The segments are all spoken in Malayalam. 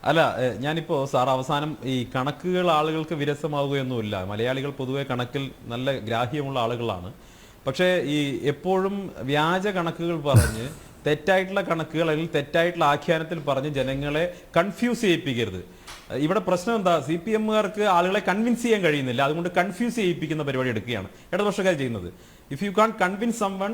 അല്ല, ഞാനിപ്പോ സാർ അവസാനം ഈ കണക്കുകൾ ആളുകൾക്ക് വിരസമാവുകയൊന്നുമില്ല. മലയാളികൾ പൊതുവെ കണക്കിൽ നല്ല ഗ്രാഹ്യമുള്ള ആളുകളാണ്. പക്ഷേ ഈ എപ്പോഴും വ്യാജ കണക്കുകൾ പറഞ്ഞ് തെറ്റായിട്ടുള്ള കണക്കുകൾ അല്ലെങ്കിൽ തെറ്റായിട്ടുള്ള ആഖ്യാനത്തിൽ പറഞ്ഞ് ജനങ്ങളെ കൺഫ്യൂസ് ചെയ്യിപ്പിക്കരുത്. ഇവിടെ പ്രശ്നം എന്താ, CPM-കാർക്ക് ആളുകളെ കൺവിൻസ് ചെയ്യാൻ കഴിയുന്നില്ല. അതുകൊണ്ട് കൺഫ്യൂസ് ചെയ്യിപ്പിക്കുന്ന പരിപാടി എടുക്കുകയാണ് ഇടതുപക്ഷക്കാർ ചെയ്യുന്നത്. If you can convince someone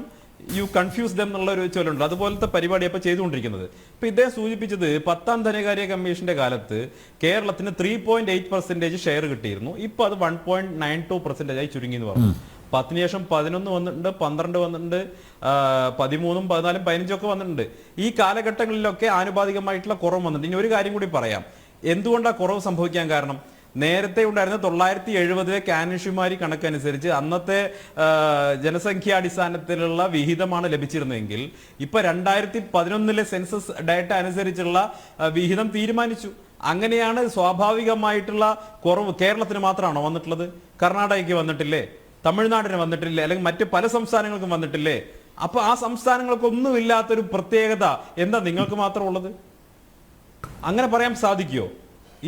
you confuse them എന്നുള്ള ഒരു ചൊല്ലുണ്ട്. അതുപോലത്തെ പരിപാടി അപ്പോൾ ചെയ്തുകൊണ്ടിരിക്കുന്നത്. ഇപ്പൊ ഇദ്ദേഹം സൂചിപ്പിച്ചത് 10ാം ധനകാര്യ കമ്മീഷന്റെ കാലത്ത് കേരളത്തിന് 3.8% ഷെയർ കിട്ടിയിരുന്നു. ഇപ്പൊ അത് 1.92% ആയി ചുരുങ്ങി എന്ന് പറഞ്ഞു. 10 ശേഷം 11 വന്നിട്ടുണ്ട്, 12 വന്നിട്ടുണ്ട്, 13, 14, 15 ഒക്കെ വന്നിട്ടുണ്ട്. ഈ കാലഘട്ടങ്ങളിലൊക്കെ ആനുപാതികമായിട്ടുള്ള കുറവ് വന്നിട്ടുണ്ട്. ഇനി ഒരു കാര്യം കൂടി പറയാം, എന്തുകൊണ്ടാണ് കുറവ് സംഭവിക്കാൻ കാരണം. നേരത്തെ ഉണ്ടായിരുന്ന 970 കാനുഷിമാരി കണക്കനുസരിച്ച് അന്നത്തെ ജനസംഖ്യാടിസ്ഥാനത്തിലുള്ള വിഹിതമാണ് ലഭിച്ചിരുന്നതെങ്കിൽ ഇപ്പൊ 2011 സെൻസസ് ഡാറ്റ അനുസരിച്ചുള്ള വിഹിതം തീരുമാനിച്ചു. അങ്ങനെയാണ് സ്വാഭാവികമായിട്ടുള്ള കുറവ് കേരളത്തിന് മാത്രമാണോ വന്നിട്ടുള്ളത്? കർണാടകയ്ക്ക് വന്നിട്ടില്ലേ? തമിഴ്നാടിന് വന്നിട്ടില്ലേ? അല്ലെങ്കിൽ മറ്റ് പല സംസ്ഥാനങ്ങൾക്കും വന്നിട്ടില്ലേ? അപ്പൊ ആ സംസ്ഥാനങ്ങൾക്കൊന്നും ഇല്ലാത്തൊരു പ്രത്യേകത എന്താ നിങ്ങൾക്ക് മാത്രം ഉള്ളത്? അങ്ങനെ പറയാൻ സാധിക്കുമോ?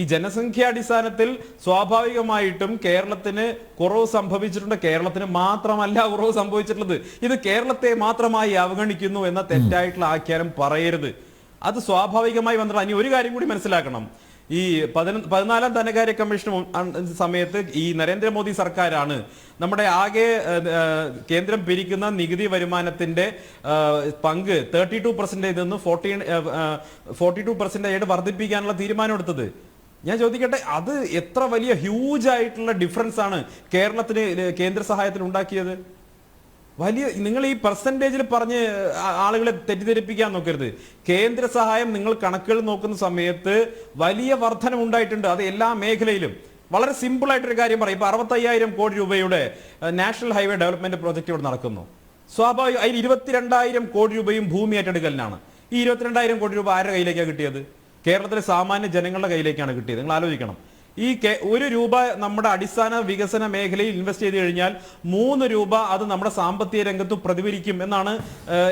ഈ ജനസംഖ്യാടിസ്ഥാനത്തിൽ സ്വാഭാവികമായിട്ടും കേരളത്തിന് കുറവ് സംഭവിച്ചിട്ടുണ്ട്. കേരളത്തിന് മാത്രമല്ല കുറവ് സംഭവിച്ചിട്ടുള്ളത്. ഇത് കേരളത്തെ മാത്രമായി അവഗണിക്കുന്നു എന്ന തെറ്റായിട്ടുള്ള ആഖ്യാനം പറയരുത്. അത് സ്വാഭാവികമായി വന്നിട്ട് ഇനി ഒരു കാര്യം കൂടി മനസ്സിലാക്കണം. ഈ 14ാം ധനകാര്യ കമ്മീഷൻ സമയത്ത് ഈ നരേന്ദ്രമോദി സർക്കാരാണ് നമ്മുടെ ആകെ കേന്ദ്രം പിരിക്കുന്ന നികുതി വരുമാനത്തിന്റെ പങ്ക് 32% നിന്ന് 42% വർദ്ധിപ്പിക്കാനുള്ള തീരുമാനം എടുത്തത്. ഞാൻ ചോദിക്കട്ടെ, അത് എത്ര വലിയ ഹ്യൂജ് ആയിട്ടുള്ള ഡിഫറൻസ് ആണ് കേരളത്തിന് കേന്ദ്ര സഹായത്തിൽ ഉണ്ടാക്കിയത്? വലിയ, നിങ്ങൾ ഈ പെർസെൻറ്റേജിൽ പറഞ്ഞ് ആളുകളെ തെറ്റിദ്ധരിപ്പിക്കാൻ നോക്കരുത്. കേന്ദ്ര സഹായം നിങ്ങൾ കണക്കുകൾ നോക്കുന്ന സമയത്ത് വലിയ വർധന ഉണ്ടായിട്ടുണ്ട്. അത് എല്ലാ മേഖലയിലും. വളരെ സിമ്പിൾ ആയിട്ടൊരു കാര്യം പറയും. ഇപ്പൊ 65,000 കോടി രൂപയുടെ നാഷണൽ ഹൈവേ ഡെവലപ്മെന്റ് പ്രോജക്റ്റ് ഇവിടെ നടക്കുന്നു. സ്വാഭാവികം അതിൽ 22,000 കോടി രൂപയും ഭൂമി ഏറ്റെടുക്കലിനാണ്. ഈ 22,000 കോടി രൂപ ആരുടെ കയ്യിലേക്കാണ് കിട്ടിയത്? കേരളത്തിലെ സാമാന്യ ജനങ്ങളുടെ കയ്യിലേക്കാണ് കിട്ടിയത്. നിങ്ങൾ ആലോചിക്കണം. ഈ 1 രൂപ നമ്മുടെ അടിസ്ഥാന വികസന മേഖലയിൽ ഇൻവെസ്റ്റ് ചെയ്ത് കഴിഞ്ഞാൽ 3 രൂപ അത് നമ്മുടെ സാമ്പത്തിക രംഗത്ത് പ്രതിഫലിക്കും എന്നാണ്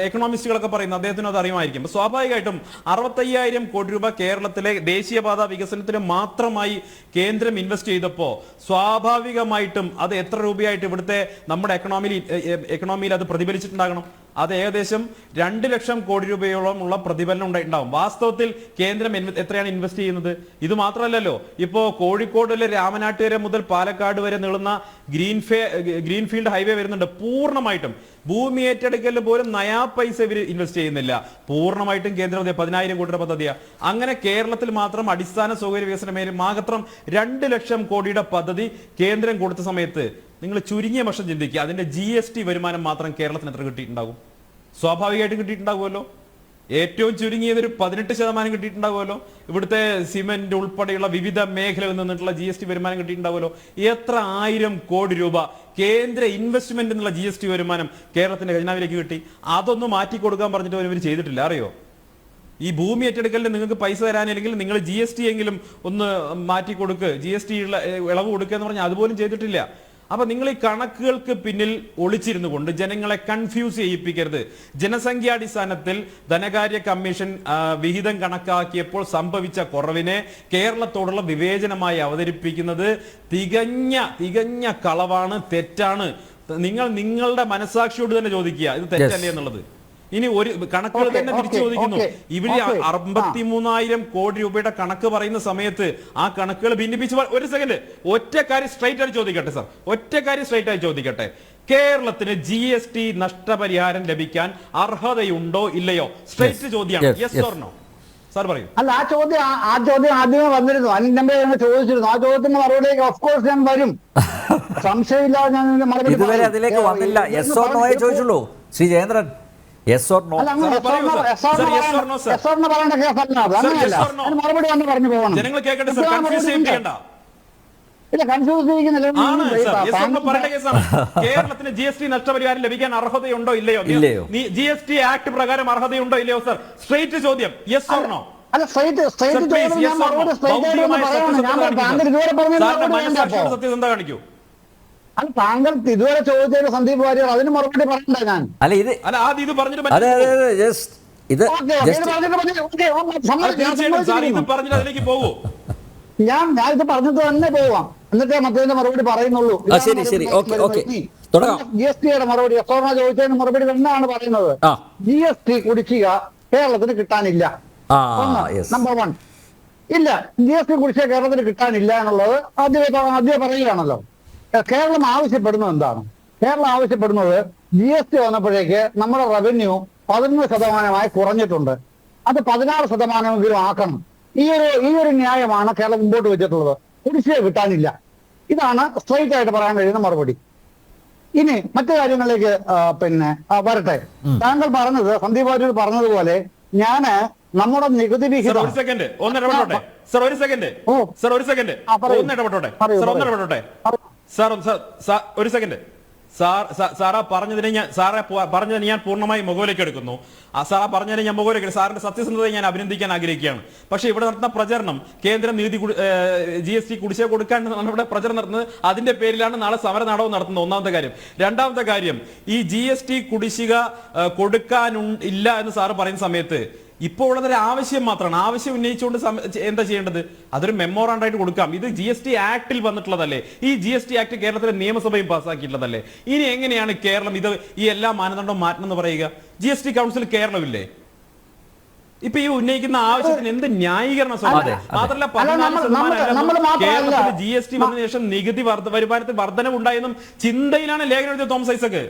എക്കണോമിസ്റ്റുകളൊക്കെ പറയുന്നത്. അദ്ദേഹത്തിന് അത് അറിയുമായിരിക്കും. സ്വാഭാവികമായിട്ടും 65,000 കോടി രൂപ കേരളത്തിലെ ദേശീയപാത വികസനത്തിന് മാത്രമായി കേന്ദ്രം ഇൻവെസ്റ്റ് ചെയ്തപ്പോൾ സ്വാഭാവികമായിട്ടും അത് എത്ര രൂപയായിട്ട് ഇവിടുത്തെ നമ്മുടെ എക്കണോമിയിൽ അത് പ്രതിഫലിച്ചിട്ടുണ്ടാകണം? അത് ഏകദേശം 2 ലക്ഷം കോടി രൂപയോളം ഉള്ള പ്രതിഫലനം ഉണ്ടായിട്ടുണ്ടാവും. വാസ്തവത്തിൽ കേന്ദ്രം എത്രയാണ് ഇൻവെസ്റ്റ് ചെയ്യുന്നത്? ഇത് മാത്രമല്ലല്ലോ, ഇപ്പോ കോഴിക്കോടിലെ രാമനാട്ടുകര മുതൽ പാലക്കാട് വരെ നീളുന്ന ഗ്രീൻഫീൽഡ് ഹൈവേ വരുന്നുണ്ട്. പൂർണ്ണമായിട്ടും ഭൂമി ഏറ്റെടുക്കലിൽ പോലും നയാ പൈസ ഇവർ ഇൻവെസ്റ്റ് ചെയ്യുന്നില്ല. പൂർണ്ണമായിട്ടും കേന്ദ്രം 10,000 കോടി രൂപ പദ്ധതിയാണ്. അങ്ങനെ കേരളത്തിൽ മാത്രം അടിസ്ഥാന സൗകര്യ വികസന മേഖല മാത്രം 2 ലക്ഷം കോടിയുടെ പദ്ധതി കേന്ദ്രം കൊടുത്ത സമയത്ത് നിങ്ങൾ ചുരുങ്ങിയ വർഷം ചിന്തിക്കുക, അതിന്റെ GST വരുമാനം മാത്രം കേരളത്തിന് എത്ര കിട്ടിയിട്ടുണ്ടാകും? സ്വാഭാവികമായിട്ടും കിട്ടിയിട്ടുണ്ടാകുമല്ലോ. ഏറ്റവും ചുരുങ്ങിയത് ഒരു 18% കിട്ടിയിട്ടുണ്ടാകുമല്ലോ. ഇവിടുത്തെ സിമെന്റ് ഉൾപ്പെടെയുള്ള വിവിധ മേഖലകളിൽ നിന്നിട്ടുള്ള GST വരുമാനം കിട്ടിയിട്ടുണ്ടാവുമല്ലോ. എത്ര 1000 കോടി രൂപ കേന്ദ്ര ഇൻവെസ്റ്റ്മെന്റ് എന്നുള്ള GST വരുമാനം കേരളത്തിന്റെ ഖജനാവിലേക്ക് കിട്ടി? അതൊന്നും മാറ്റി കൊടുക്കാൻ പറഞ്ഞിട്ട് ഇവർ ചെയ്തിട്ടില്ല. അറിയോ? ഈ ഭൂമി ഏറ്റെടുക്കലിന് നിങ്ങൾക്ക് പൈസ തരാനില്ലെങ്കിൽ നിങ്ങൾ GST എങ്കിലും ഒന്ന് മാറ്റി കൊടുക്ക്, GST ഇളവ് കൊടുക്കുക എന്ന് പറഞ്ഞാൽ അതുപോലും ചെയ്തിട്ടില്ല. അപ്പൊ നിങ്ങൾ ഈ കണക്കുകൾക്ക് പിന്നിൽ ഒളിച്ചിരുന്നു കൊണ്ട് ജനങ്ങളെ കൺഫ്യൂസ് ചെയ്യിപ്പിക്കരുത്. ജനസംഖ്യാടിസ്ഥാനത്തിൽ ധനകാര്യ കമ്മീഷൻ വിഹിതം കണക്കാക്കിയപ്പോൾ സംഭവിച്ച കുറവിനെ കേരളത്തോടുള്ള വിവേചനമായി അവതരിപ്പിക്കുന്നത് തികഞ്ഞ കളവാണ്, തെറ്റാണ്. നിങ്ങൾ നിങ്ങളുടെ മനസാക്ഷിയോട് തന്നെ ചോദിക്കുക, ഇത് തെറ്റല്ലേ എന്നുള്ളത്. ഇനി ഒരു കണക്കുകൾ തന്നെ തിരിച്ചു ചോദിക്കുന്നു. ഇവര് 63,000 കോടി രൂപയുടെ കണക്ക് പറയുന്ന സമയത്ത് ആ കണക്കുകൾ ഭിന്നിപ്പിച്ച് ഒരു സെക്കൻഡ് ഒറ്റ കാര്യം സ്ട്രൈറ്റ് ആയി ചോദിക്കട്ടെ സാർ, ഒറ്റ കാര്യം സ്ട്രൈറ്റ് ആയി ചോദിക്കട്ടെ. കേരളത്തിന് GST നഷ്ടപരിഹാരം ലഭിക്കാൻ അർഹതയുണ്ടോ ഇല്ലയോ? സ്ട്രൈറ്റ് ചോദ്യമാണ്. Yes or no? സാർ പറയൂ. അല്ല, ആ ചോദ്യം ആദ്യമേ വന്നിരുന്നു. അനിൽ ഞങ്ങൾ ചോദിച്ചിരുന്നു. ആ ചോദ്യത്തിന് മറുപടിയൊക്കെ ഓഫ് കോഴ്സ് ഞാൻ വരും, സംശയമില്ലാതെ ഞാൻ മറുപടി. ഇതുവരെ അതിലേക്ക് വന്നില്ല. യെസ് ഓർ നോ ചോദിച്ചുള്ളൂ Shri Jayendran. Yes or no? മറുപടി വന്ന് പറഞ്ഞു പോകണം. ഇല്ല, കൺഫ്യൂസ് ചെയ്യുന്നില്ല. കേരളത്തിന് GST നഷ്ടപരിഹാരം ലഭിക്കാൻ അർഹതയുണ്ടോ ഇല്ലയോ? GST ആക്ട് പ്രകാരം അർഹതയുണ്ടോ ഇല്ലയോ സർ? സ്ട്രേറ്റ് ചോദ്യം, യെസ് ഓർ നോ? അല്ല, സ്ട്രേറ്റ് ചോദ്യം ഞാൻ മറുപടി സ്ട്രേറ്റ് ആയിട്ട് പറയണം. ഞാൻ താങ്കൾ ഇതുവരെ പറഞ്ഞത് സത്യം എന്താ കാണിക്കൂ? അല്ല, താങ്കൾ ഇതുവരെ ചോദിച്ചൊരു സന്ദീപ് വാര്യർ അതിന് മറുപടി പറയണ്ട. ഞാൻ അല്ല ഇത് ആദ്യം ഇത് പറഞ്ഞിട്ട് ഇത് ഓക്കേ, just- ഇത് പറഞ്ഞിട്ട് മതി. ഓക്കേ, തീർച്ചയായിട്ടും സാർ ഇത് പറഞ്ഞിട്ട് അതിലേക്ക് പോകൂ. ഞാൻ ഇത് പറഞ്ഞിട്ട് തന്നെ പോവാം, എന്നിട്ടേ മറ്റേതിന്റെ മറുപടി പറയുന്നുള്ളൂ. ശരി. ഓക്കെ. തുടങ്ങാം. GST-യുടെ മറുപടി എസ്വർണ ചോദിച്ചതിന് മറുപടി തന്നെയാണ് പറയുന്നത്. ആ. GST കുടിശ്ശിക കേരളത്തിന് കിട്ടാനില്ല. നമ്പർ 1 ഇല്ല, GST കുടിശ്ശിക കേരളത്തിന് കിട്ടാനില്ല എന്നുള്ളത് ആദ്യമേ പറയുകയാണല്ലോ. കേരളം ആവശ്യപ്പെടുന്നത് എന്താണ്? കേരളം ആവശ്യപ്പെടുന്നത് GST വന്നപ്പോഴേക്ക് നമ്മുടെ റവന്യൂ 11% കുറഞ്ഞിട്ടുണ്ട്. അത് 16% ആക്കണം. ഈ ഒരു ന്യായമാണ് കേരളം മുമ്പോട്ട് വെച്ചിട്ടുള്ളത്. കുടിശ്ശിക കിട്ടാനില്ല. ഇതാണ് സ്ട്രൈറ്റ് ആയിട്ട് പറയാൻ കഴിയുന്ന മറുപടി. ഇനി മറ്റു കാര്യങ്ങളിലേക്ക് വരട്ടെ. താങ്കൾ പറഞ്ഞത്, സന്ദീപ് വാര്യർ പറഞ്ഞതുപോലെ ഞാന് നമ്മുടെ നികുതി വിഹിതം ഒരു സെക്കൻഡ് ഒന്ന് ഇടപെട്ടോട്ടെ സാർ, ഒരു സെക്കൻഡ് ഒന്ന് ഇടപെട്ടോട്ടെ സാർ, ഒരു സെക്കൻഡ് സാറാ പറഞ്ഞതിനെ ഞാൻ പൂർണ്ണമായി മുഖവിലേക്ക് എടുക്കുന്നു. സാറാ പറഞ്ഞതിനെ ഞാൻ മുഖവിലേക്ക്, സാറിന്റെ സത്യസന്ധതയെ ഞാൻ അഭിനന്ദിക്കാൻ ആഗ്രഹിക്കുകയാണ്. പക്ഷെ ഇവിടെ നടത്തുന്ന പ്രചരണം കേന്ദ്രം GST കുടിശ്ശിക കൊടുക്കാൻ ഇവിടെ പ്രചരണം നടത്തുന്നത് അതിന്റെ പേരിലാണ് നാളെ സമര നാടകം നടത്തുന്നത്. ഒന്നാമത്തെ കാര്യം. രണ്ടാമത്തെ കാര്യം, ഈ GST കുടിശ്ശിക കൊടുക്കാനില്ല എന്ന് സാറ് പറയുന്ന സമയത്ത് ഇപ്പോൾ ഉള്ളതൊരു ആവശ്യം മാത്രമാണ്. ആവശ്യം ഉന്നയിച്ചുകൊണ്ട് എന്താ ചെയ്യേണ്ടത്? അതൊരു മെമ്മോറാണ്ടായിട്ട് കൊടുക്കാം. ഇത് GST ആക്ടിൽ വന്നിട്ടുള്ളതല്ലേ? ഈ GST ആക്ട് കേരളത്തിലെ നിയമസഭയും പാസ്സാക്കിയിട്ടുള്ളതല്ലേ? ഇനി എങ്ങനെയാണ് കേരളം ഈ എല്ലാ മാനദണ്ഡവും മാറ്റണം എന്ന് പറയുക? GST കൗൺസിൽ കേരളമില്ലേ? ഇപ്പൊ ഈ ഉന്നയിക്കുന്ന ആവശ്യത്തിന് എന്ത് ന്യായീകരണം? മാത്രമല്ല 14% കേരളത്തിൽ GST വന്നതിന് ശേഷം നികുതി വരുമാനത്തിൽ വർധനവുണ്ടായെന്നും ചിന്തയിലാണ് ലേഖനം എഴുതിയ തോമസ് ഐസക്.